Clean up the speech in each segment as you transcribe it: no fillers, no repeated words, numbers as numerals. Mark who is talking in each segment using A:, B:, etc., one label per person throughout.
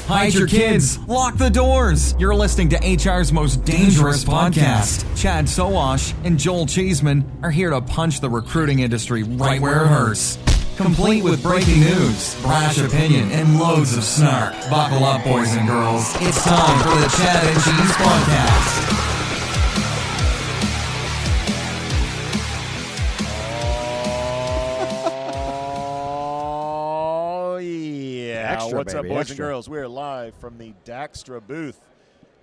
A: hide your kids, lock the doors. You're listening to HR's most dangerous podcast. Chad Sowash and Joel Cheeseman are here to punch the recruiting industry right where it hurts. Complete with breaking news, brash opinion, and loads of snark. Buckle up, boys and girls. It's time for the Chad and Cheese Podcast.
B: What's up, boys and girls? We're live from the Daxtra booth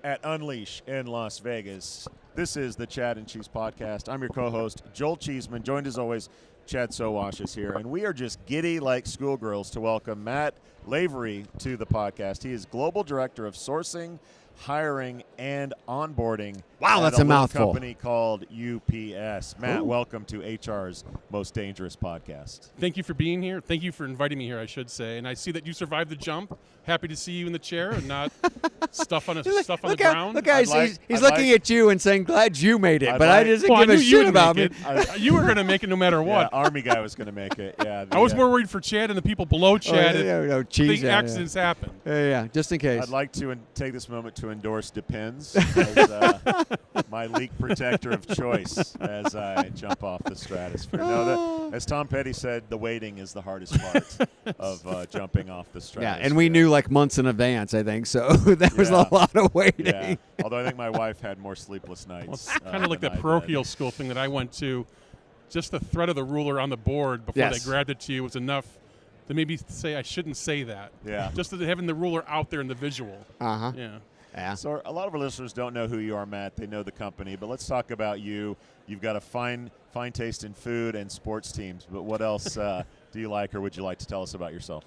B: at Unleash in Las Vegas. This is the Chad and Cheese Podcast. I'm your co-host, Joel Cheeseman, joined as always, Chad Sowash is here, and we are just giddy like schoolgirls to welcome Matt Lavery to the podcast. He is Global Director of Sourcing, Hiring, and Onboarding.
C: Wow, that's a mouthful.
B: Company called UPS. Matt, welcome to HR's Most Dangerous Podcast.
D: Thank you for being here. Thank you for inviting me here, I should say. And I see that you survived the jump. Happy to see you in the chair and not stuff on the ground.
C: Look, he's looking at you and saying, "Glad you made it," but I didn't give a shit about me.
D: You were going to make it no matter what.
B: Yeah, Army guy was going to make it. Yeah,
D: I was more worried for Chad and the people below Chad if big accidents happen.
C: Yeah, just in case.
B: I'd like to take this moment to endorse Depends as my leak protector of choice as I jump off the stratosphere. No, as Tom Petty said, the waiting is the hardest part of jumping off the stratosphere.
C: Yeah, and we knew like months in advance, I think, so that was a lot of waiting.
B: Yeah. Although I think my wife had more sleepless nights.
D: Well, it's kind of like that parochial school thing that I went to. Just the threat of the ruler on the board before they grabbed it to you was enough to maybe say I shouldn't say that.
B: Yeah.
D: Just having the ruler out there in the visual.
C: Uh-huh.
D: Yeah.
B: So a lot of our listeners don't know who you are, Matt. They know the company, but let's talk about you. You've got a fine taste in food and sports teams, but what else do you like or would you like to tell us about yourself?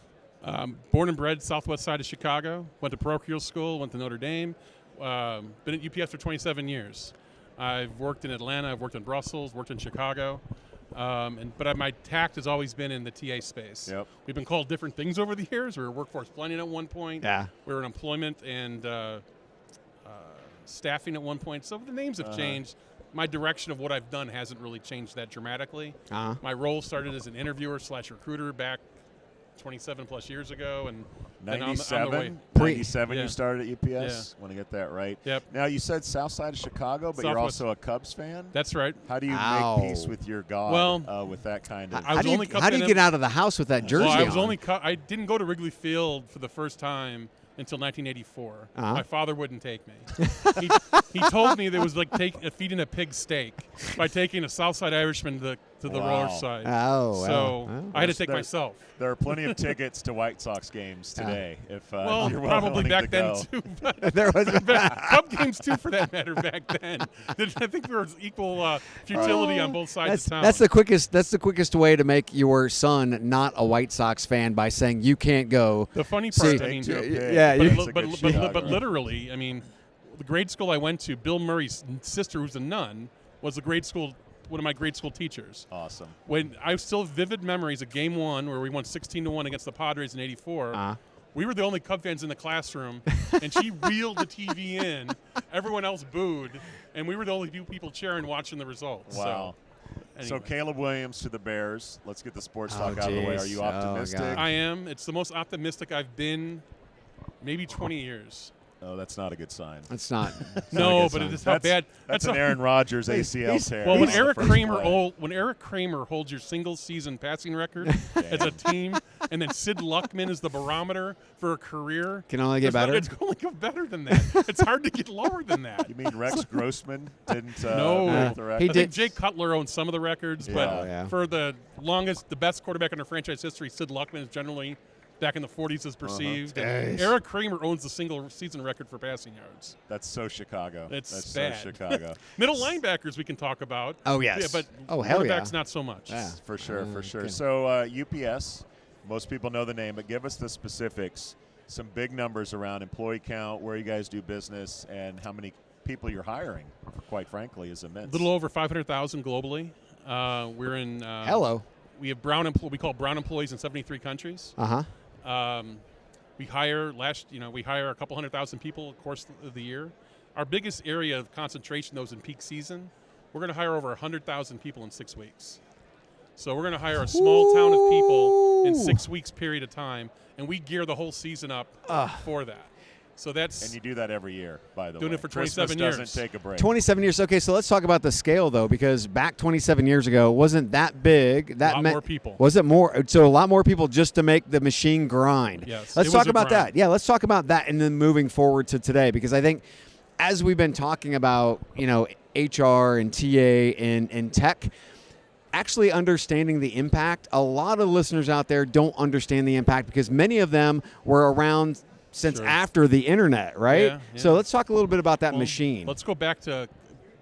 D: Born and bred southwest side of Chicago. Went to parochial school, went to Notre Dame. Been at UPS for 27 years. I've worked in Atlanta, I've worked in Brussels, worked in Chicago. But my tact has always been in the TA space.
B: Yep.
D: We've been called different things over the years. We were workforce planning at one point.
C: Yeah.
D: We were in employment and staffing at one point. So the names have changed. My direction of what I've done hasn't really changed that dramatically. My role started as an interviewer / recruiter back 27 plus years ago, and
B: 97 you started at UPS.
D: Yeah.
B: Want to get that right.
D: Yep.
B: Now you said south side of Chicago, but you're also a Cubs fan.
D: That's right.
B: How do you make peace with your God with that kind of?
C: How do you get out of the house with that jersey?
D: Well, I didn't go to Wrigley Field for the first time until 1984. My father wouldn't take me. He told me there was like feeding a pig steak by taking a Southside Irishman to the Royal side. I had to take myself.
B: There are plenty of tickets to White Sox games today. If you're
D: probably back then too. But
C: there was
D: Cub games too, for that matter, back then. I think there was equal futility on both sides of town.
C: That's the quickest way to make your son not a White Sox fan by saying you can't go.
D: The funny part, but literally, I mean, the grade school I went to, Bill Murray's sister, who's a nun, was one of my grade school teachers.
B: Awesome.
D: When I still have vivid memories of Game 1 where we won 16-1 against the Padres in '84. We were the only Cub fans in the classroom, and she reeled the TV in. Everyone else booed, and we were the only few people cheering, watching the results.
B: Wow. So Caleb Williams to the Bears. Let's get the sports talk out of the way. Are you optimistic?
D: I am. It's the most optimistic I've been maybe 20 years.
B: Oh, that's not a good sign.
C: That's not.
D: No, but it is how bad.
B: That's an Aaron Rodgers ACL tear.
D: Well, when Eric Kramer holds your single-season passing record as a team, and then Sid Luckman is the barometer for a career,
C: can only get better.
D: It's only get better than that. It's hard to get lower than that.
B: You mean Rex Grossman didn't?
D: No,
B: the record?
D: I think Jay Cutler owns some of the records, but for the best quarterback in our franchise history, Sid Luckman is generally back in the 40s is perceived. And Eric Kramer owns the single-season record for passing yards.
B: That's so Chicago.
D: That's
B: bad. So Chicago.
D: Middle linebackers we can talk about.
C: Oh, yes.
D: Yeah, but quarterbacks not so much.
B: Yeah, for sure. Okay. So UPS, most people know the name, but give us the specifics, some big numbers around employee count, where you guys do business, and how many people you're hiring, quite frankly, is immense.
D: A little over 500,000 globally. We're in we have we call brown employees in 73 countries. We hire a couple 100,000 people of course of the year. Our biggest area of concentration, though, is in peak season. We're going to hire over 100,000 people in 6 weeks. So we're going to hire a small town of people in 6 weeks period of time, and we gear the whole season up for that. So that's
B: and you do that every year, by the way.
D: Doing it for 27
B: Christmas
D: years.
B: doesn't take a break.
C: 27 years. Okay, so let's talk about the scale, though, because back 27 years ago wasn't that big. That
D: a lot more people.
C: Was it more? So a lot more people just to make the machine grind.
D: Yes.
C: Let's talk about that. Yeah, let's talk about that, and then moving forward to today, because I think as we've been talking about, HR and TA and tech, actually understanding the impact, a lot of listeners out there don't understand the impact because many of them were around since after the internet, right?
D: Yeah.
C: So let's talk a little bit about that machine.
D: Let's go back to,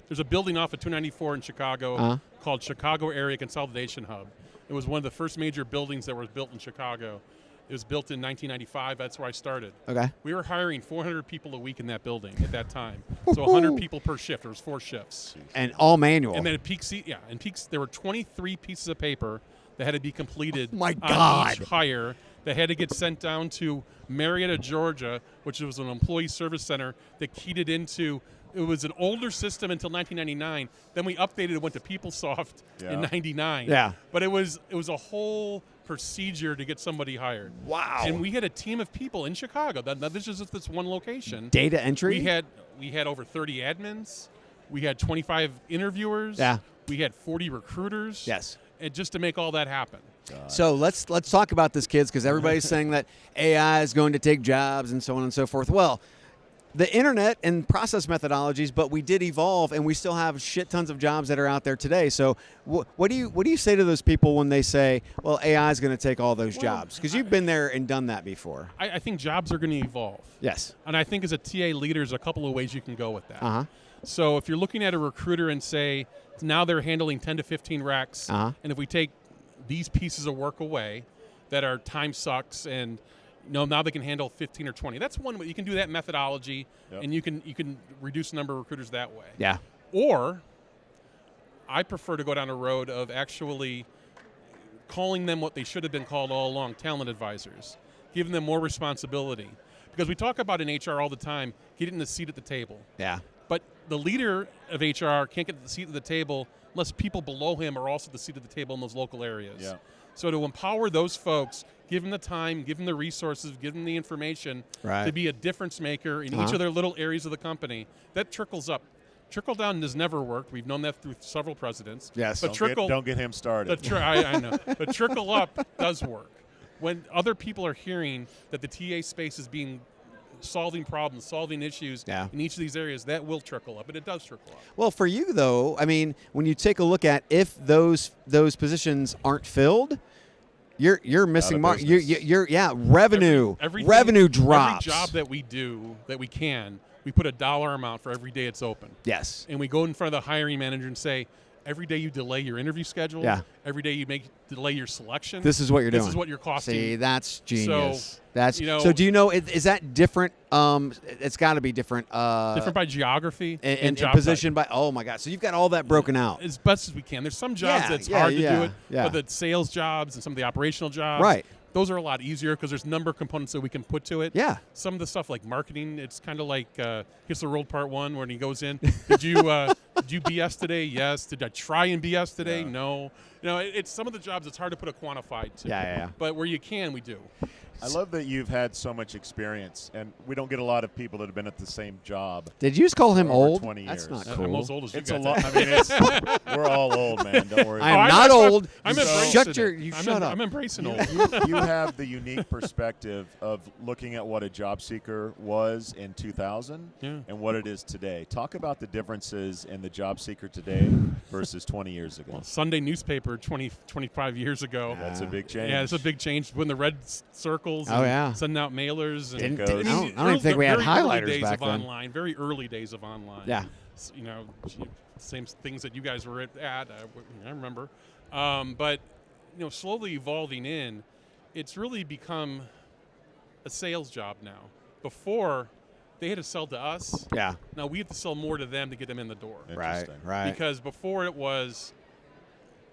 D: there's a building off of 294 in Chicago called Chicago Area Consolidation Hub. It was one of the first major buildings that was built in Chicago. It was built in 1995. That's where I started.
C: Okay.
D: We were hiring 400 people a week in that building at that time. So 100 people per shift. There was 4 shifts.
C: And all manual.
D: And then at peaks, there were 23 pieces of paper that had to be completed
C: my
D: on
C: God.
D: each hire that had to get sent down to Marietta, Georgia, which was an employee service center that keyed it into. It was an older system until 1999. Then we updated it, went to PeopleSoft in 99.
C: Yeah.
D: But it was a whole procedure to get somebody hired.
C: Wow.
D: And we had a team of people in Chicago. This is just this one location.
C: Data entry?
D: We had over 30 admins. We had 25 interviewers.
C: Yeah.
D: We had 40 recruiters.
C: Yes.
D: And just to make all that happen.
C: So let's talk about this, kids, because everybody's saying that AI is going to take jobs and so on and so forth. Well, the internet and process methodologies, but we did evolve, and we still have shit tons of jobs that are out there today. So what do you say to those people when they say, well, AI is going to take all those jobs? Because you've been there and done that before.
D: I think jobs are going to evolve.
C: Yes.
D: And I think as a TA leader, there's a couple of ways you can go with that.
C: Uh-huh.
D: So if you're looking at a recruiter and say, now they're handling 10 to 15 recs, and if we take these pieces of work away that are time sucks and now they can handle 15 or 20. That's one way. You can do that methodology, and you can reduce the number of recruiters that way.
C: Yeah.
D: Or I prefer to go down a road of actually calling them what they should have been called all along, talent advisors, giving them more responsibility. Because we talk about in HR all the time, getting the seat at the table.
C: Yeah.
D: But the leader of HR can't get the seat at the table unless people below him are also at the seat at the table in those local areas.
B: Yeah.
D: So to empower those folks, give them the time, give them the resources, give them the information to be a difference maker in each of their little areas of the company, that trickles up. Trickle down has never worked. We've known that through several presidents.
C: Yes.
D: But
B: don't get him started.
D: I know. But trickle up does work. When other people are hearing that the TA space is solving problems, solving issues in each of these areas, that will trickle up, and it does trickle up.
C: Well, for you, though, I mean, when you take a look at if those positions aren't filled, you're missing revenue. Revenue drops.
D: Every job that we do, that we can, we put a dollar amount for every day it's open.
C: Yes.
D: And we go in front of the hiring manager and say, every day you delay your interview schedule, every day you delay your selection.
C: This is what you're doing.
D: This is what you're costing.
C: See, that's genius.
D: So,
C: so do you know, is that different? It's got to be different.
D: Different by geography
C: and
D: job
C: position
D: type.
C: by, oh my God. So you've got all that broken out.
D: As best as we can. There's some jobs that's hard to do it, but the sales jobs and some of the operational jobs, those are a lot easier because there's number of components that we can put to it.
C: Yeah.
D: Some of the stuff like marketing, it's kind of like Kiss the World Part 1 when he goes in. Did you BS today? Yes. Did I try and BS today?
B: Yeah.
D: No. It's some of the jobs it's hard to put a quantified to.
C: Yeah.
D: But where you can, we do.
B: I love that you've had so much experience, and we don't get a lot of people that have been at the same job.
C: Did you just call him old?
B: 20 years.
C: That's not cool.
D: I'm as old as you
B: It's
D: guys.
B: a lot. I mean, we're all old, man. Don't worry.
C: I'm not old.
D: I'm
C: Shut up.
D: I'm embracing old.
B: You have the unique perspective of looking at what a job seeker was in 2000 and what it is today. Talk about the differences in the job seeker today versus 20 years ago.
D: Well, Sunday newspaper 25 years ago.
B: That's a big change.
D: Yeah, it's a big change. When the red circles and sending out mailers. And
C: I don't even think we had highlighters back then.
D: Online, very early days of online.
C: Yeah.
D: Same things that you guys were at. I remember. But, slowly evolving in, it's really become a sales job now. Before, they had to sell to us.
C: Yeah.
D: Now we have to sell more to them to get them in the door.
C: Right.
D: Because before it was,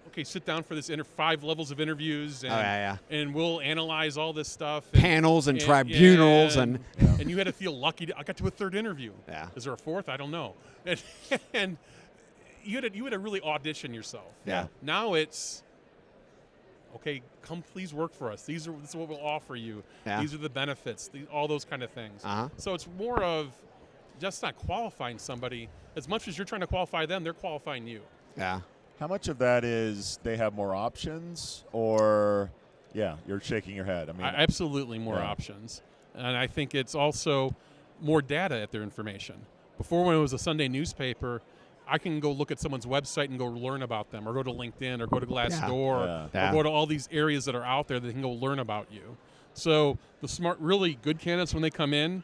D: okay, sit down for this 5 levels of interviews, and and we'll analyze all this stuff.
C: Panels and tribunals and
D: you had to feel lucky. I got to a 3rd interview.
C: Yeah.
D: Is there a 4th? I don't know. And you had to really audition yourself.
C: Yeah.
D: Now it's okay, come please work for us. This is what we'll offer you.
C: Yeah.
D: These are the benefits, all those kind of things. So it's more of just not qualifying somebody. As much as you're trying to qualify them, they're qualifying you.
C: Yeah.
B: How much of that is they have more options, or, yeah, you're shaking your head? I mean,
D: absolutely more options. And I think it's also more data at their information. Before, when it was a Sunday newspaper, I can go look at someone's website and go learn about them, or go to LinkedIn, or go to Glassdoor, or go to all these areas that are out there that can go learn about you. So the smart, really good candidates, when they come in,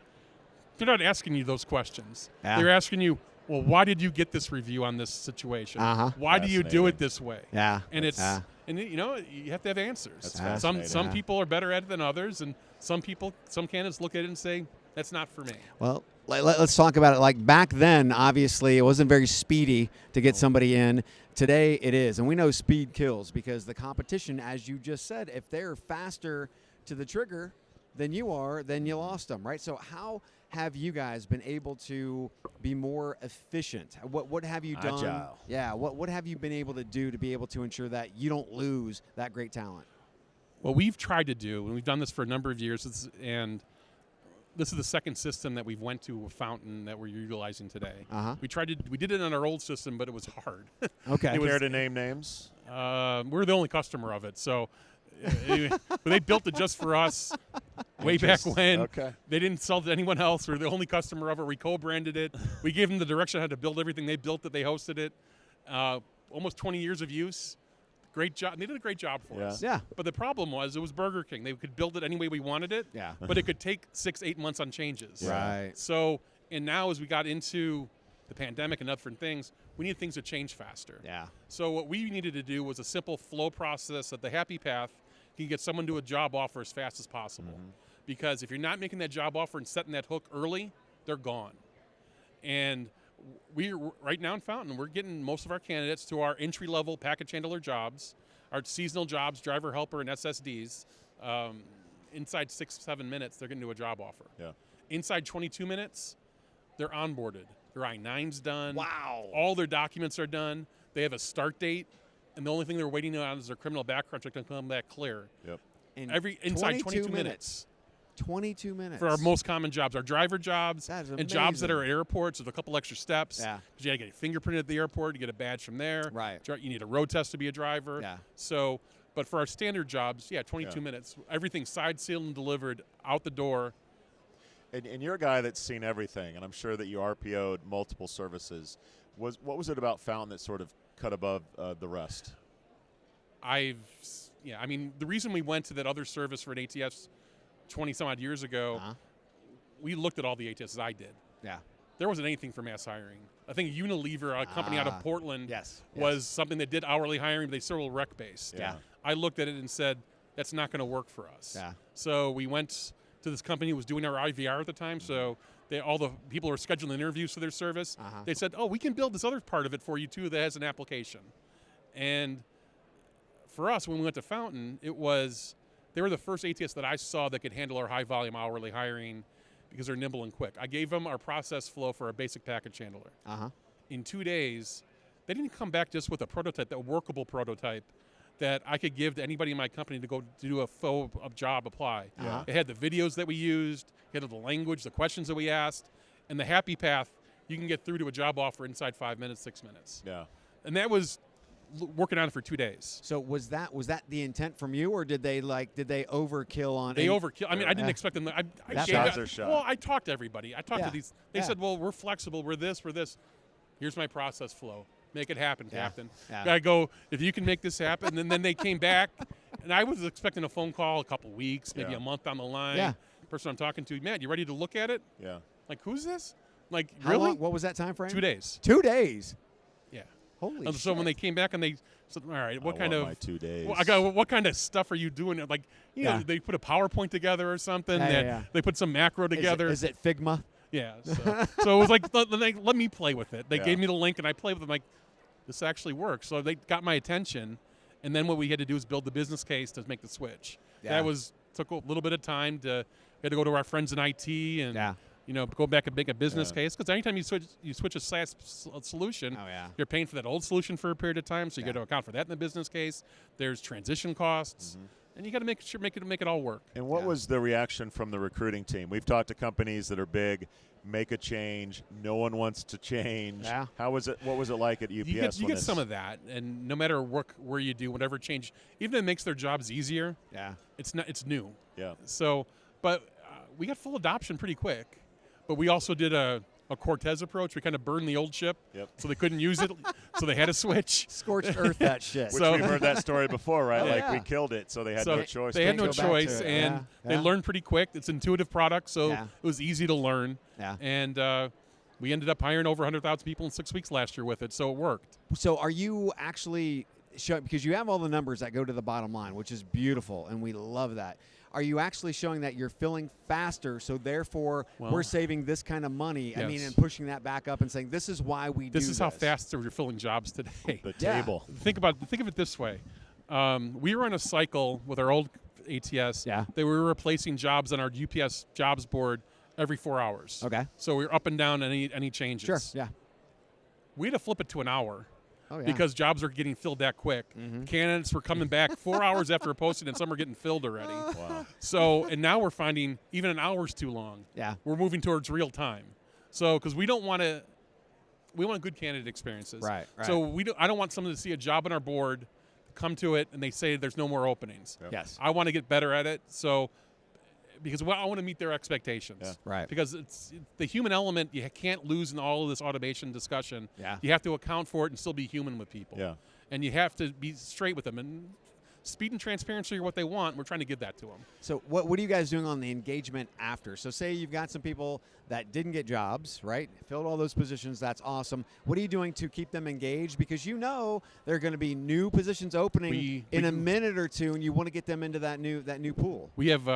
D: they're not asking you those questions. They're asking you, well, why did you get this review on this situation? Why do you do it this way? And it's and you have to have answers. Some people are better at it than others, and some candidates look at it and say, that's not for me.
C: Well, let's talk about it. Like back then, obviously, it wasn't very speedy to get somebody in. Today, it is. And we know speed kills, because the competition, as you just said, if they're faster to the trigger than you are, then you lost them, right? So how have you guys been able to be more efficient? What have you done?
B: Agile.
C: Yeah, what have you been able to do to be able to ensure that you don't lose that great talent?
D: What we've tried to do, and we've done this for a number of years, and this is the second system that we've went to with Fountain that we're utilizing today. We did it on our old system, but it was hard.
C: Okay.
B: Care to name names?
D: We're the only customer of it, so but they built it just for us way back when.
B: Okay.
D: They didn't sell it to anyone else. We're the only customer of it. We co-branded it. We gave them the direction on how to build everything. They built it. They hosted it. Almost 20 years of use. Great job. They did a great job for us.
C: Yeah.
D: But the problem was it was Burger King. They could build it any way we wanted it.
C: Yeah.
D: But it could take 6-8 months on changes.
C: Right.
D: So, and now as we got into the pandemic and different things, we needed things to change faster.
C: Yeah.
D: So what we needed to do was a simple flow process that the happy path can get someone to a job offer as fast as possible. Because if you're not making that job offer and setting that hook early, they're gone. And right now in Fountain, we're getting most of our candidates to our entry-level package handler jobs, our seasonal jobs, driver, helper, and SSDs. Inside 6-7 minutes, they're getting to a job offer.
B: Yeah.
D: Inside 22 minutes, they're onboarded. Their I-9's done.
C: Wow.
D: All their documents are done. They have a start date, and the only thing they're waiting on is their criminal background check to come back clear.
B: Yep.
D: Inside 22 minutes.
C: 22 minutes.
D: For our most common jobs, our driver jobs,
C: That is
D: and jobs that
C: amazing.
D: are at airports with a couple extra steps.
C: Yeah.
D: Because you got to get fingerprinted at the airport, you get a badge from there.
C: Right.
D: You need a road test to be a driver.
C: Yeah.
D: So, but for our standard jobs, 22 minutes. Everything side sealed and delivered out the door.
B: And you're a guy that's seen everything, and I'm sure that you RPO'd multiple services. What was it about Fountain that sort of cut above the rest?
D: I mean, the reason we went to that other service for an ATS 20-some-odd years ago, we looked at all the ATSs I did.
C: Yeah.
D: There wasn't anything for mass hiring. I think Unilever, a company out of Portland, was something that did hourly hiring, but they still were rec-based.
C: Yeah.
D: I looked at it and said, that's not going to work for us.
C: Yeah.
D: So we went to this company who was doing our IVR at the time, so all the people who were scheduling interviews for their service, they said, oh, we can build this other part of it for you, too, that has an application. And for us, when we went to Fountain, they were the first ATS that I saw that could handle our high-volume hourly hiring because they're nimble and quick. I gave them our process flow for a basic package handler. In 2 days, they didn't come back just with a prototype, that workable prototype that I could give to anybody in my company to go do a job apply. It had the videos that we used, it had the language, the questions that we asked, and the happy path, you can get through to a job offer inside 5 minutes, 6 minutes.
B: Yeah.
D: And that was working on it for 2 days.
C: So was that the intent from you, or did they overkill on?
D: They overkill. I mean, I didn't expect them. Well, I talked to everybody. I talked to these. They said, "Well, we're flexible. We're this. We're this. Here's my process flow. Make it happen, Captain." I go, "If you can make this happen." And then they came back, and I was expecting a phone call a couple weeks, maybe a month down the line.
C: Yeah.
D: The person I'm talking to, Matt, you ready to look at it?
B: Yeah.
D: Like, who's this? Like,
C: How
D: really?
C: long? What was that time frame?
D: 2 days.
C: 2 days.
D: Yeah.
C: Holy
D: And so
C: shit.
D: when they came back and they said, all right, what kind of
B: my 2 days?
D: what kind of stuff are you doing? Like, you know, they put a PowerPoint together or something. They put some macro together.
C: Is it Figma?
D: Yeah. So it was like, let me play with it. They gave me the link and I played with it. Like, this actually works. So they got my attention. And then what we had to do is build the business case to make the switch.
C: Yeah.
D: That took a little bit of time. We had to go to our friends in IT and go back and make a business case. Because anytime you switch a SaaS solution, you're paying for that old solution for a period of time, so you got to account for that in the business case. There's transition costs. And you got to make it all work.
B: And what was the reaction from the recruiting team? We've talked to companies that are big, make a change. No one wants to change.
C: Yeah.
B: How was it? What was it like at UPS?
D: You get some of that, and no matter where you do, whatever change, even if it makes their jobs easier.
C: Yeah.
D: It's new.
B: Yeah.
D: So, but we got full adoption pretty quick. But we also did a Cortez approach. We kind of burned the old ship, so they couldn't use it, so they had to switch.
C: Scorched earth that shit.
B: Which we've heard that story before, right? We killed it, so they had no choice.
D: They had no choice, and they learned pretty quick. It's an intuitive product, so it was easy to learn.
C: Yeah.
D: And we ended up hiring over 100,000 people in 6 weeks last year with it, so it worked.
C: So are you actually showing, because you have all the numbers that go to the bottom line, which is beautiful, and we love that. Are you actually showing that you're filling faster, so therefore we're saving this kind of money?
D: Yes.
C: I mean, and pushing that back up and saying, this is why we do this.
D: This is how fast we're filling jobs today.
B: The table.
D: Think of it this way. We were on a cycle with our old ATS that we were replacing jobs on our UPS jobs board every 4 hours.
C: Okay.
D: So we were up and down any changes.
C: Sure, yeah.
D: We had to flip it to an hour.
C: Oh, yeah.
D: Because jobs are getting filled that quick. Candidates were coming back 4 hours after a posting, and some are getting filled already.
B: Wow.
D: So, and now we're finding even an hour's too long.
C: Yeah.
D: We're moving towards real time. So, because we want good candidate experiences.
C: Right.
D: So I don't want someone to see a job on our board, come to it, and they say there's no more openings.
B: Yep.
C: Yes.
D: I want to get better at it. So, because I want to meet their expectations.
B: Yeah.
C: Right.
D: Because it's the human element you can't lose in all of this automation discussion.
C: Yeah.
D: You have to account for it and still be human with people.
B: Yeah.
D: And you have to be straight with them. And speed and transparency are what they want. We're trying to give that to them.
C: So what are you guys doing on the engagement after? So say you've got some people that didn't get jobs, right? Filled all those positions. That's awesome. What are you doing to keep them engaged? Because there are going to be new positions opening in a minute or two, and you want to get them into that new pool.
D: We have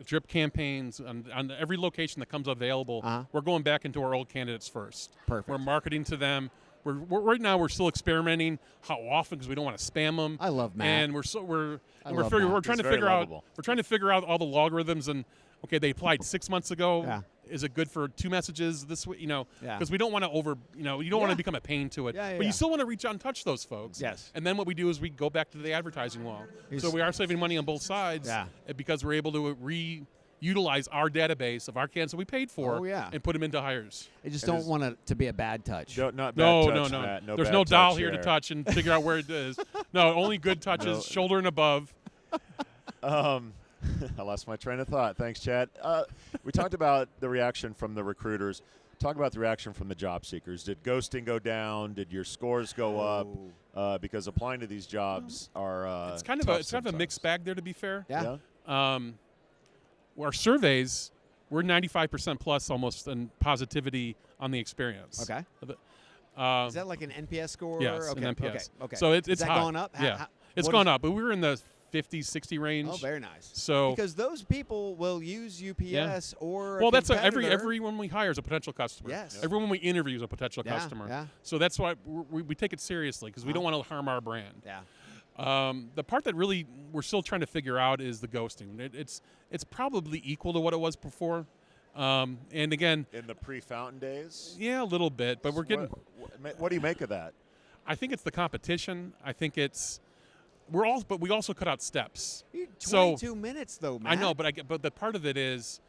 D: drip campaigns on every location that comes available. We're going back into our old candidates first.
C: Perfect.
D: We're marketing to them. Right now we're still experimenting how often, because we don't want to spam them.
C: I love Matt.
D: And we're trying
B: He's
D: to figure out all the logarithms and they applied 6 months ago.
C: Yeah.
D: Is it good for 2 messages this week?
C: Yeah.
D: Because we don't want to you don't want to become a pain to it.
C: Yeah,
D: but you still want to reach out and touch those folks.
C: Yes.
D: And then what we do is we go back to the advertising wall. So we are saving money on both sides.
C: Yeah.
D: Because we're able to reutilize our database of our candidates that we paid for and put them into hires.
C: I just don't want it to be a bad touch.
B: Not bad
D: No.
B: touch, Matt.
D: There's no doll here to touch and figure out where it is. No, only good touches, shoulder and above.
B: I lost my train of thought. Thanks, Chad. We talked about the reaction from the recruiters. Talk about the reaction from the job seekers. Did ghosting go down? Did your scores go up? Because applying to these jobs are
D: it's kind of a mixed bag there, to be fair.
C: Yeah.
D: Our surveys, we're 95% plus almost in positivity on the experience.
C: Okay. Is that like an NPS score?
D: Yes,
C: okay.
D: an NPS.
C: Okay.
D: So it's
C: Is that
D: high.
C: going up?
D: Yeah. It's gone up, but we were in the 50, 60 range.
C: Oh, very nice.
D: So
C: because those people will use UPS or
D: that's
C: competitor.
D: everyone we hire is a potential customer.
C: Yes.
D: Everyone we interview is a potential customer.
C: Yeah.
D: So that's why we take it seriously, because we don't want to harm our brand.
C: Yeah.
D: The part that really we're still trying to figure out is the ghosting. It's probably equal to what it was before. And again,
B: in the pre-Fountain days.
D: Yeah, a little bit, but we're getting.
B: What do you make of that?
D: I think it's the competition. I think it's. But we also cut out steps.
C: 22 minutes though, Matt.
D: I know, but the part of it is,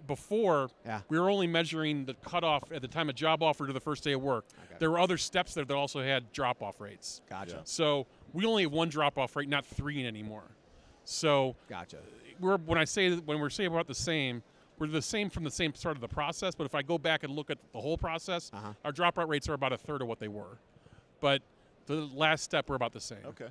D: before we were only measuring the cutoff at the time of job offer to the first day of work. Okay. There were other steps there that also had drop-off rates.
C: Gotcha.
D: Yeah. So we only have one drop-off rate, not 3 anymore. So
C: gotcha.
D: When we're saying about the same, we're the same from the same start of the process. But if I go back and look at the whole process, our drop-out rates are about a third of what they were. But the last step, we're about the same.
B: Okay.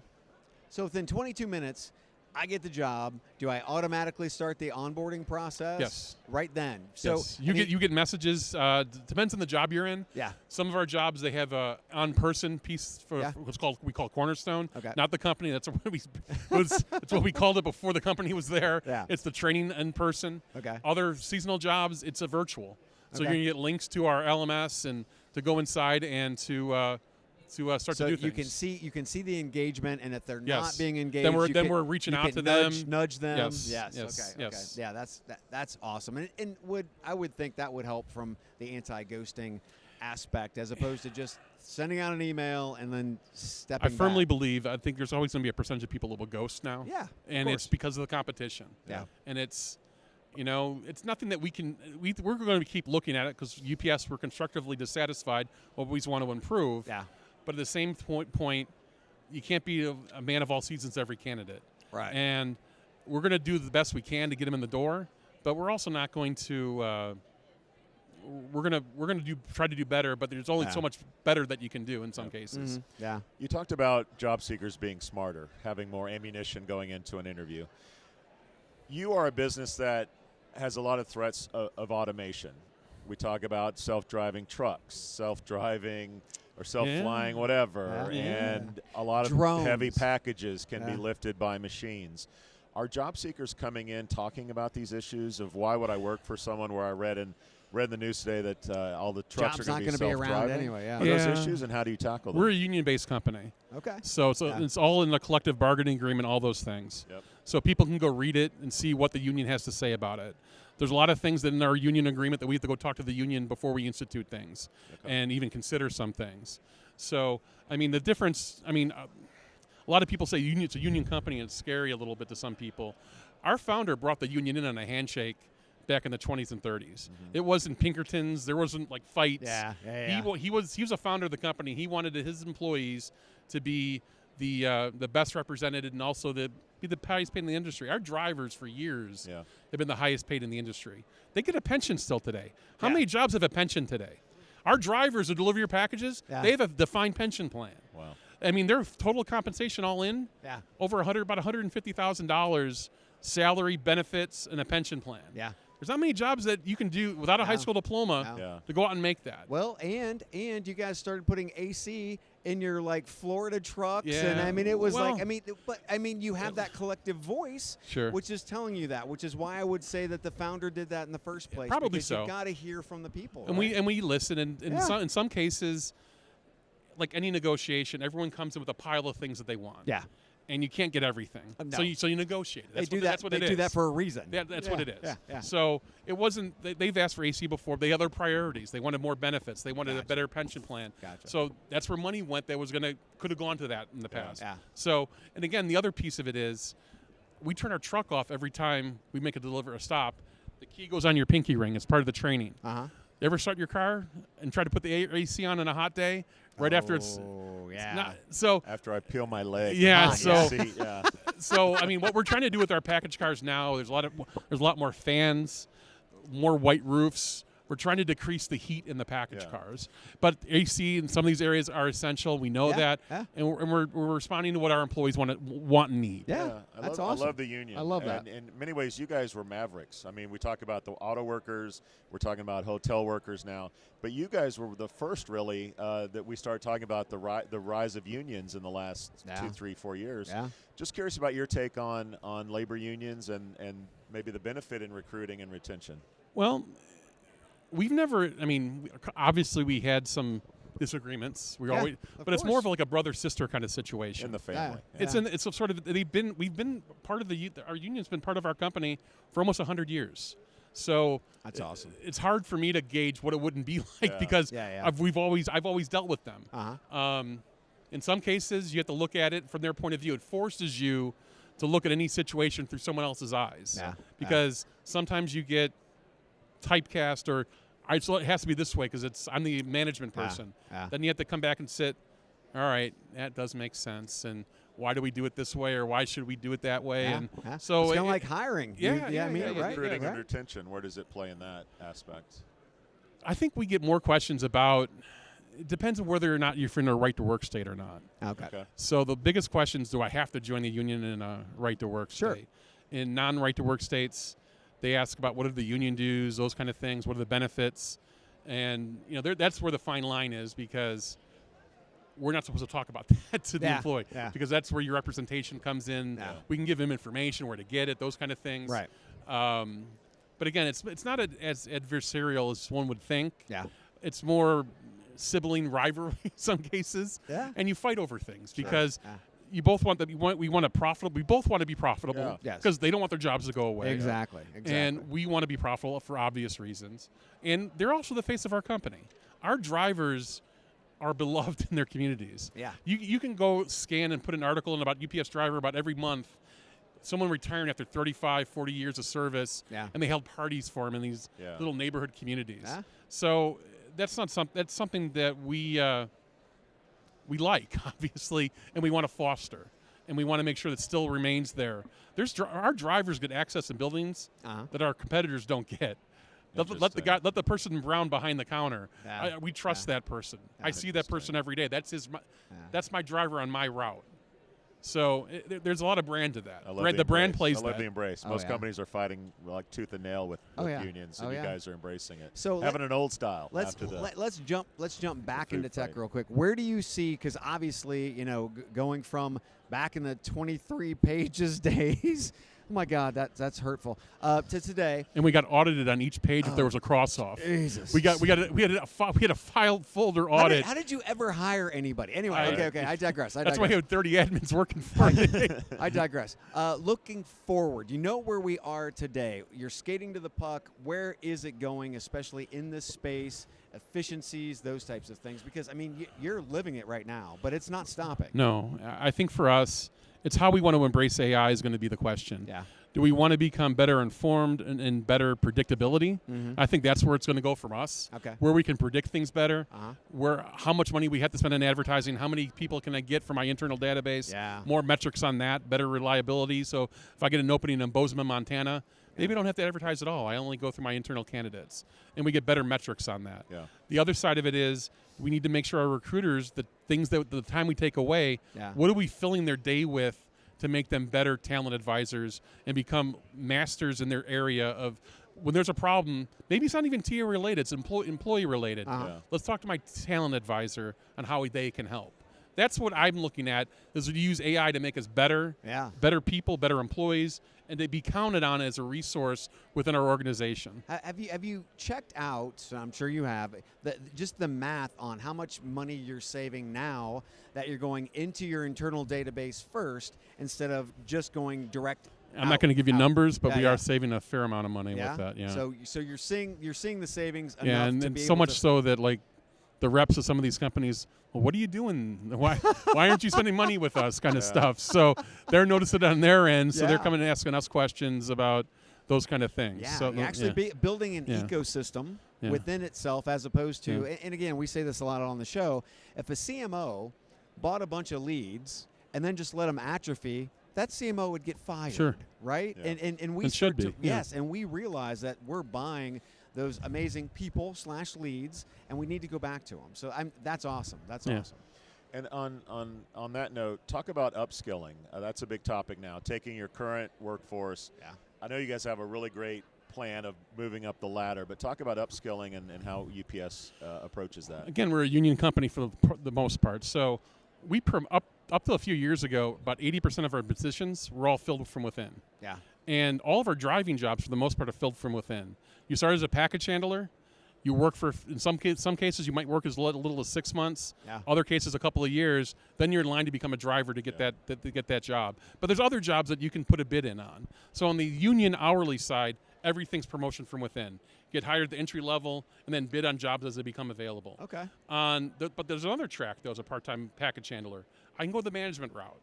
C: So within 22 minutes, I get the job. Do I automatically start the onboarding process?
D: Yes.
C: Right then. So
D: yes. You get messages. Depends on the job you're in.
C: Yeah.
D: Some of our jobs, they have a on-person piece for what's we call Cornerstone.
C: Okay.
D: Not the company. That's what we called it before the company was there.
C: Yeah.
D: It's the training in person.
C: Okay.
D: Other seasonal jobs, it's a virtual. So
C: Okay.
D: you're gonna get links to our LMS and to go inside and to to start to do things.
C: You can see the engagement, and if they're
D: Yes.
C: not being engaged,
D: then we're reaching out to them,
C: nudge them.
D: Yes.
C: Okay. Yeah, that's awesome, and I would think that would help from the anti-ghosting aspect as opposed to just sending out an email and then stepping
D: I firmly
C: back.
D: believe. I think there's always going to be a percentage of people that will ghost now.
C: Yeah,
D: and it's because of the competition.
C: Yeah,
D: and it's nothing that we can. We're going to keep looking at it because UPS we're constructively dissatisfied. Always want to improve.
C: Yeah,
D: but at the same point, you can't be a man of all seasons every candidate.
C: Right.
D: And we're going to do the best we can to get them in the door, but we're also not going to. We're gonna try to do better, but there's only so much better that you can do in some cases.
C: Mm-hmm. Yeah.
B: You talked about job seekers being smarter, having more ammunition going into an interview. You are a business that has a lot of threats of automation. We talk about self-driving trucks, self-driving or self-flying, whatever, and a lot of
C: drones.
B: Heavy packages can be lifted by machines. Are job seekers coming in talking about these issues of why would I work for someone where I read in the news today that all the trucks
C: Job's
B: are going to be
C: not gonna be
B: self-driving?
C: around anyway, yeah.
B: Are those issues, and how do you tackle them?
D: We're a union-based company.
C: Okay.
D: So it's all in the collective bargaining agreement, all those things.
B: Yep.
D: So people can go read it and see what the union has to say about it. There's a lot of things that in our union agreement that we have to go talk to the union before we institute things and even consider some things. So, I mean, the difference, a lot of people say it's a union company and it's scary a little bit to some people. Our founder brought the union in on a handshake back in the 20s and 30s. Mm-hmm. It wasn't Pinkertons. There wasn't like fights.
C: Yeah.
D: He was a founder of the company. He wanted his employees to be the best represented and also to be the highest paid in the industry. Our drivers for years have been the highest paid in the industry. They get a pension still today. How many jobs have a pension today? Our drivers who deliver your packages, they have a defined pension plan.
B: Wow.
D: I mean, their total compensation all in, over about $150,000 salary, benefits, and a pension plan.
C: Yeah.
D: There's not many jobs that you can do without a high school diploma to go out and make that.
C: Well, and you guys started putting AC in your like Florida trucks, and it was you have that collective voice, which is telling you that, which is why I would say that the founder did that in the first place.
D: Probably
C: because
D: so.
C: You got to hear from the people,
D: and
C: right?
D: we listen, and in some cases, like any negotiation, everyone comes in with a pile of things that they want.
C: Yeah.
D: And you can't get everything.
C: No.
D: So you negotiate.
C: That's what it is. They do that for a reason.
D: That's what it is.
C: Yeah.
D: So it wasn't, they've asked for AC before. They had other priorities. They wanted more benefits. They wanted a better pension plan.
C: Gotcha.
D: So that's where money went that could have gone to that in the past.
C: Yeah.
D: So, and again, the other piece of it is we turn our truck off every time we make a stop. The key goes on your pinky ring. It's part of the training.
C: Uh-huh.
D: You ever start your car and try to put the AC on a hot day after it's not, so
B: after I peel my leg.
D: Yeah.
B: So
D: So I mean, what we're trying to do with our package cars now, there's a lot more fans, more white roofs. We're trying to decrease the heat in the package cars, but AC in some of these areas are essential. We know that, and we're responding to what our employees want and need.
C: Yeah, that's awesome.
B: I love the union.
C: I love that.
B: And in many ways, you guys were mavericks. I mean, we talk about the auto workers. We're talking about hotel workers now, but you guys were the first, really, that we started talking about the rise of unions in the last 2, 3, 4 years.
C: Yeah.
B: Just curious about your take on labor unions and maybe the benefit in recruiting and retention.
D: Well, we've never. I mean, obviously we had some disagreements. But it's more of like a brother-sister kind of situation
B: in the family.
D: Yeah. It's a sort of we've been part of our union's been part of our company for almost 100 years. So
C: that's awesome.
D: It's hard for me to gauge what it wouldn't be like because I've always dealt with them.
C: Uh-huh.
D: In some cases, you have to look at it from their point of view. It forces you to look at any situation through someone else's eyes. Because sometimes you get typecast or so it has to be this way because I'm the management person. Then you have to come back and sit, all right, that does make sense. And why do we do it this way or why should we do it that way? And so
C: it's kind of like hiring.
B: Recruiting and retention, where does it play in that aspect?
D: I think we get more questions about, it depends on whether or not you're in a right-to-work state or not.
C: Okay.
D: So the biggest questions, do I have to join the union in a right-to-work state? In non-right-to-work states, they ask about what are the union dues, those kind of things, what are the benefits. And that's where the fine line is because we're not supposed to talk about that to the employee because that's where your representation comes in. We can give them information, where to get it, those kind of things.
C: Right.
D: But again, it's not as adversarial as one would think.
C: Yeah.
D: It's more sibling rivalry in some cases, and you fight over things because you both want we want to profitable. We both want to be profitable because they don't want their jobs to go away.
C: Exactly.
D: And we want to be profitable for obvious reasons. And they're also the face of our company. Our drivers are beloved in their communities.
C: Yeah.
D: You can go scan and put an article in about UPS driver about every month. Someone retiring after 35, 40 years of service, and they held parties for him in these little neighborhood communities. Yeah. So that's something that we like, obviously, and we want to foster, and we want to make sure that still remains there. Our drivers get access in buildings that our competitors don't get. Let the person around behind the counter. We trust that person. I see that person every day. That's my driver on my route. So there's a lot of brand to that. The brand plays that.
B: I love the embrace. Most companies are fighting like tooth and nail with unions, and you guys are embracing it. So having an old style.
C: Let's jump back into tech real quick. Where do you see? Because obviously, going from back in the 23 pages days. Oh my God, that's hurtful. To today,
D: and we got audited on each page if there was a cross off.
C: Jesus,
D: we had a file folder audit.
C: How did you ever hire anybody? Anyway, okay, I digress.
D: That's why you have 30 admins working for you.
C: I digress. Looking forward, where we are today. You're skating to the puck. Where is it going, especially in this space? Efficiencies, those types of things. Because you're living it right now, but it's not stopping.
D: No, I think for us, it's how we want to embrace AI is going to be the question.
C: Yeah.
D: Do we want to become better informed and better predictability? Mm-hmm. I think that's where it's going to go from us.
C: Okay.
D: Where we can predict things better. How much money we have to spend on advertising. How many people can I get from my internal database?
C: Yeah.
D: More metrics on that. Better reliability. So if I get an opening in Bozeman, Montana, maybe I don't have to advertise at all. I only go through my internal candidates, and we get better metrics on that.
B: Yeah.
D: The other side of it is we need to make sure our recruiters, the time we take away, what are we filling their day with to make them better talent advisors and become masters in their area of when there's a problem, maybe it's not even TA related, it's employee related. Let's talk to my talent advisor on how they can help. That's what I'm looking at, is to use AI to make us better, better people, better employees, and to be counted on as a resource within our organization.
C: Have you checked out, I'm sure you have, just the math on how much money you're saving now that you're going into your internal database first instead of just going direct
D: I'm not going to give you numbers, but we are saving a fair amount of money with that. Yeah.
C: So you're seeing the savings enough
D: and so much so that like the reps of some of these companies, well, what are you doing? Why aren't you spending money with us? Kind of stuff. So they're noticing it on their end. So they're coming and asking us questions about those kind of things.
C: Yeah,
D: so
C: actually building an ecosystem within itself, as opposed to, and again, we say this a lot on the show. If a CMO bought a bunch of leads and then just let them atrophy, that CMO would get fired, right?
D: Yeah.
C: And we
D: should be.
C: Yes, and we realize that we're buying those amazing people / leads, and we need to go back to them. So that's awesome. That's awesome.
B: And on that note, talk about upskilling. That's a big topic now. Taking your current workforce.
C: Yeah.
B: I know you guys have a really great plan of moving up the ladder, but talk about upskilling and how UPS approaches that.
D: Again, we're a union company for the most part, so we up to a few years ago, about 80% of our positions were all filled from within.
C: Yeah.
D: And all of our driving jobs, for the most part, are filled from within. You start as a package handler. You work for, in some cases, you might work as little as 6 months.
C: Yeah.
D: Other cases, a couple of years. Then you're in line to become a driver to get that job. But there's other jobs that you can put a bid in on. So on the union hourly side, everything's promotion from within. Get hired at the entry level and then bid on jobs as they become available.
C: Okay.
D: But there's another track, though, as a part-time package handler. I can go the management route.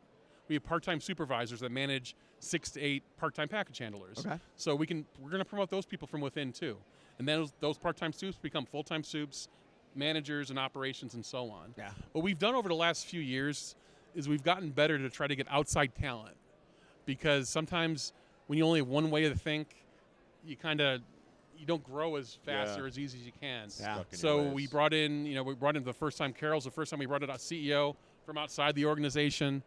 D: We have part-time supervisors that manage 6 to 8 part-time package handlers.
C: Okay.
D: So we're going to promote those people from within too. And then those part-time soups become full-time soups, managers and operations and so on.
C: Yeah.
D: What we've done over the last few years is we've gotten better to try to get outside talent, because sometimes when you only have one way to think, you don't grow as fast or as easy as you can.
C: Yeah.
D: So we brought in the first time Carol's the first time we brought in a CEO from outside the organization.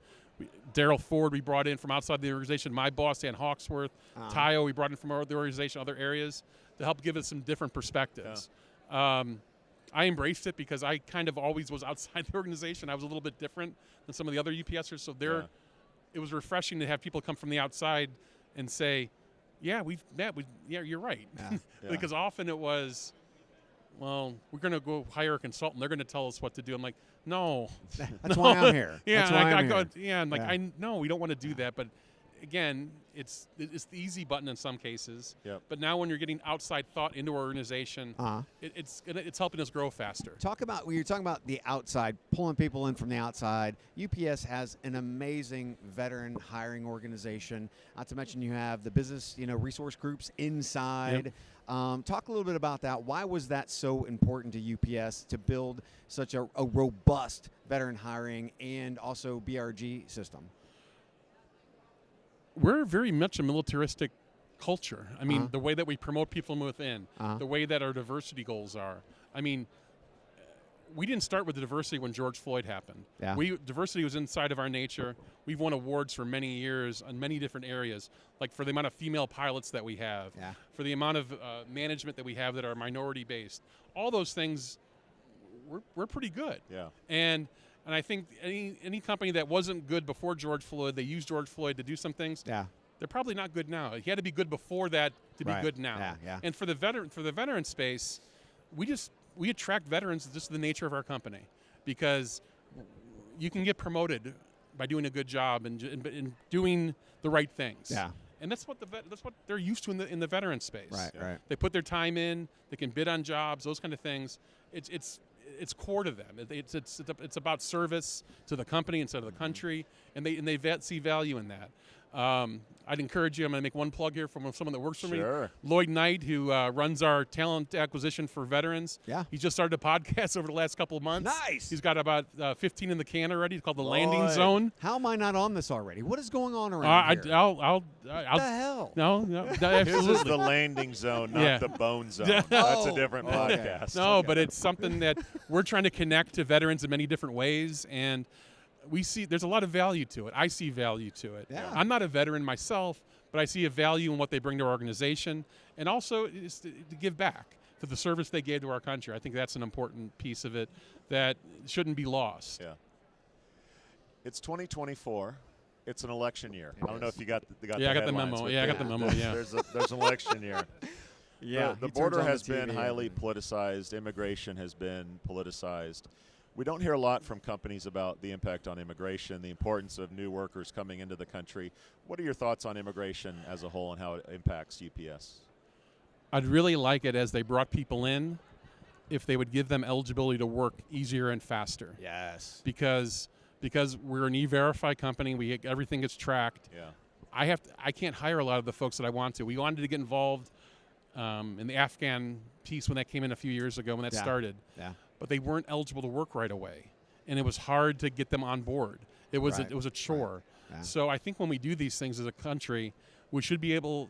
D: Daryl Ford we brought in from outside the organization. My boss, Dan Hawksworth. Tayo we brought in from the organization, other areas, to help give us some different perspectives. Yeah. I embraced it because I kind of always was outside the organization. I was a little bit different than some of the other UPSers. So it was refreshing to have people come from the outside and say, yeah, we've met. Yeah, you're right.
B: Yeah.
D: Because often it was, well, we're going to go hire a consultant. They're going to tell us what to do. I'm like, no.
C: That's why I'm here.
D: Yeah,
C: That's why I'm
D: go,
C: here.
D: yeah, I'm like, no, we don't want to do that. But again, it's the easy button in some cases.
B: Yep.
D: But now when you're getting outside thought into our organization, it's helping us grow faster.
C: When you're talking about the outside, pulling people in from the outside, UPS has an amazing veteran hiring organization. Not to mention you have the business, resource groups inside.
D: Yep.
C: Talk a little bit about that. Why was that so important to UPS to build such a robust veteran hiring and also BRG system?
D: We're very much a militaristic culture. I mean, the way that we promote people from within, the way that our diversity goals are. I mean, we didn't start with the diversity when George Floyd happened.
C: Yeah.
D: Diversity was inside of our nature. We've won awards for many years on many different areas, like for the amount of female pilots that we have, for the amount of management that we have that are minority-based. All those things, we're pretty good.
B: Yeah.
D: And I think any company that wasn't good before George Floyd, they used George Floyd to do some things.
C: Yeah.
D: They're probably not good now. He had to be good before that to be good now.
C: Yeah, yeah.
D: And for the veteran space, we attract veterans just the nature of our company, because you can get promoted by doing a good job and doing the right things.
C: Yeah.
D: And that's what they're used to in the veteran space.
C: Right.
D: They put their time in. They can bid on jobs. Those kind of things. It's core to them. It's about service to the company instead of the country, and they see value in that. I'd encourage you. I'm going to make one plug here from someone that works for me. Lloyd Knight, who runs our talent acquisition for veterans.
C: Yeah.
D: He just started a podcast over the last couple of months.
C: Nice.
D: He's got about 15 in the can already. It's called The Landing Zone.
C: How am I not on this already? What is going on around here?
D: What
C: the hell?
D: No, absolutely.
B: This is The Landing Zone, not The Bone Zone. That's a different podcast.
D: No, but it's something that we're trying to connect to veterans in many different ways, and we see there's a lot of value to it. I see value to it.
C: Yeah.
D: I'm not a veteran myself, but I see a value in what they bring to our organization, and also is to give back for the service they gave to our country. I think that's an important piece of it that shouldn't be lost.
B: Yeah. It's 2024. It's an election year. I don't know if you got the
D: I got the memo. Yeah, I got the memo. Yeah.
B: There's an election year.
C: Yeah.
B: The border has been highly politicized. Immigration has been politicized. We don't hear a lot from companies about the impact on immigration, the importance of new workers coming into the country. What are your thoughts on immigration as a whole and how it impacts UPS?
D: I'd really like it as they brought people in, if they would give them eligibility to work easier and faster.
C: Yes.
D: Because we're an E-Verify company, everything gets tracked.
B: Yeah.
D: I can't hire a lot of the folks that I want to. We wanted to get involved in the Afghan piece when that came in a few years ago when that started.
C: Yeah.
D: But they weren't eligible to work right away, and it was hard to get them on board. It was a chore.
C: Right. Yeah.
D: So I think when we do these things as a country, we should be able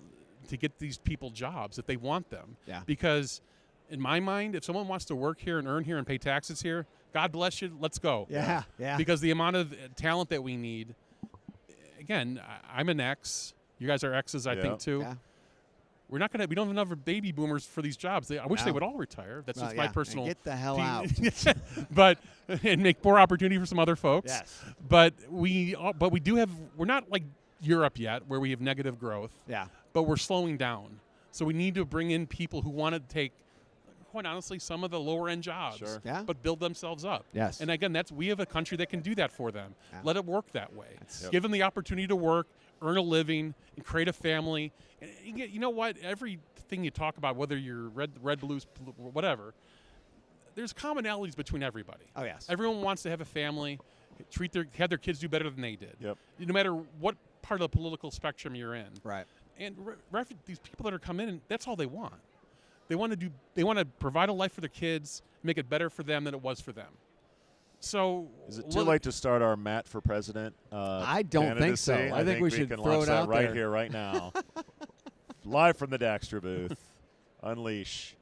D: to get these people jobs if they want them.
C: Yeah.
D: Because in my mind, if someone wants to work here and earn here and pay taxes here, God bless you, let's go.
C: Yeah.
D: Because the amount of talent that we need, again, I'm an X. You guys are X's, I think, too.
C: Yeah.
D: We don't have enough baby boomers for these jobs. I wish they would all retire. That's just my personal.
C: And get the hell out.
D: and make more opportunity for some other folks.
C: Yes.
D: But we do have. We're not like Europe yet, where we have negative growth.
C: Yeah.
D: But we're slowing down. So we need to bring in people who want to take, quite honestly, some of the lower end jobs.
B: Sure.
C: Yeah.
D: But build themselves up.
C: Yes.
D: And again, we have a country that can do that for them.
C: Yeah.
D: Let it work that way. Give them the opportunity to work, earn a living, and create a family. And you know what? Everything you talk about, whether you're red, blues, whatever, there's commonalities between everybody.
C: Oh, yes.
D: Everyone wants to have a family, have their kids do better than they did.
B: Yep.
D: No matter what part of the political spectrum you're in.
C: Right.
D: And these people that are coming in, that's all they want. They want to provide a life for their kids, make it better for them than it was for them. So
B: is it too late to start our Matt for President?
C: I don't think so. I think we should
B: can
C: throw
B: launch
C: it
B: that
C: out
B: right
C: there.
B: here, right now. Live from the Daxtra booth. Unleash.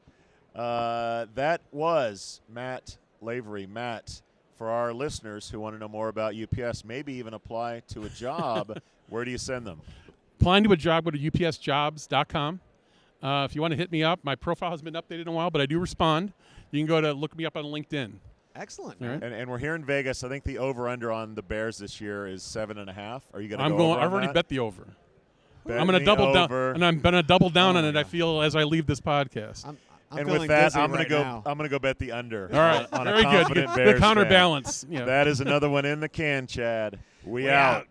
B: That was Matt Lavery. Matt, for our listeners who want to know more about UPS, maybe even apply to a job, where do you send them?
D: Applying to a job, go to upsjobs.com. If you want to hit me up, my profile has been updated in a while, but I do respond. You can look me up on LinkedIn.
C: Excellent.
D: Right.
B: And we're here in Vegas. I think the over/under on the Bears this year is 7.5. Are you going to
D: I'm
B: go
D: going.
B: over
D: I've already
B: that?
D: bet the over.
B: Bet
D: I'm going to
B: me
D: double
B: over.
D: down, and I'm going to double down
C: Oh
D: on
C: my
D: it. I
C: God.
D: feel as I leave this podcast.
B: And with that, I'm going to go bet the under.
D: All right,
B: on
D: very
B: a confident
D: good.
B: Bears
D: The counterbalance.
B: That is another one in the can, Chad. We out.